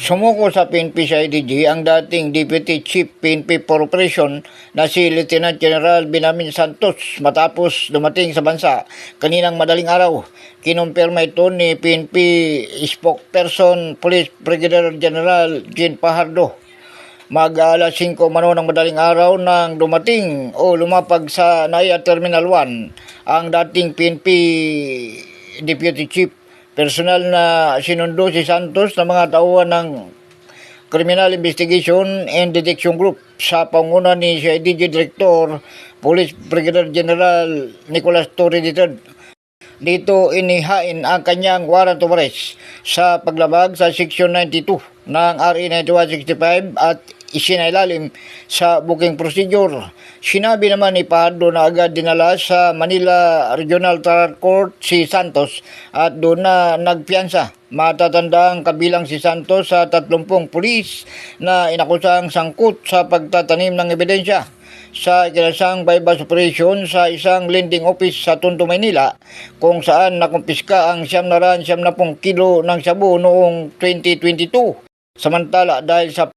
Sumuko sa PNP sa IDG ang dating Deputy Chief PNP for Operation na si Lieutenant General Binamin Santos matapos dumating sa bansa kaninang madaling araw. Kinumpirma ito ni PNP spokesperson Police Brigadier General Jean Fajardo. Mag-alas 5 ng madaling araw nang dumating o lumapag sa NAIA Terminal 1 ang dating PNP Deputy Chief. Personal na sinundo si Santos ng mga tauhan ng Criminal Investigation and Detection Group sa panguna ni CIDG Director Police Brigadier General Nicolas Torre III. Dito inihain ang kanyang warrant of arrest sa paglabag sa Section 92 ng RA 9165 at isinailalim sa booking procedure. Sinabi naman ni Fajardo na agad dinala sa Manila Regional Trial Court si Santos at doon na nagpiyansa. Matatandang kabilang si Santos sa 30 pulis na inakusang sangkot sa pagtatanim ng ebidensya sa ikinasang bypass operation sa isang lending office sa Tondo, Maynila, kung saan nakumpiska ang 770 kilo ng shabu noong 2022. Samantala, dahil sa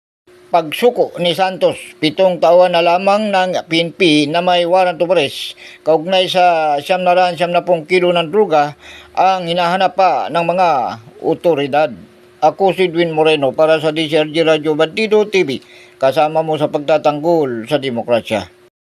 pagsuko ni Santos, 7 taon na lamang ng PNP na may warrant of arrest kaugnay sa 770 kilo ng droga ang hinahanap pa ng mga otoridad. Ako si Edwin Moreno para sa DCRG Radio Bandido TV, kasama mo sa pagtatanggol sa demokrasya.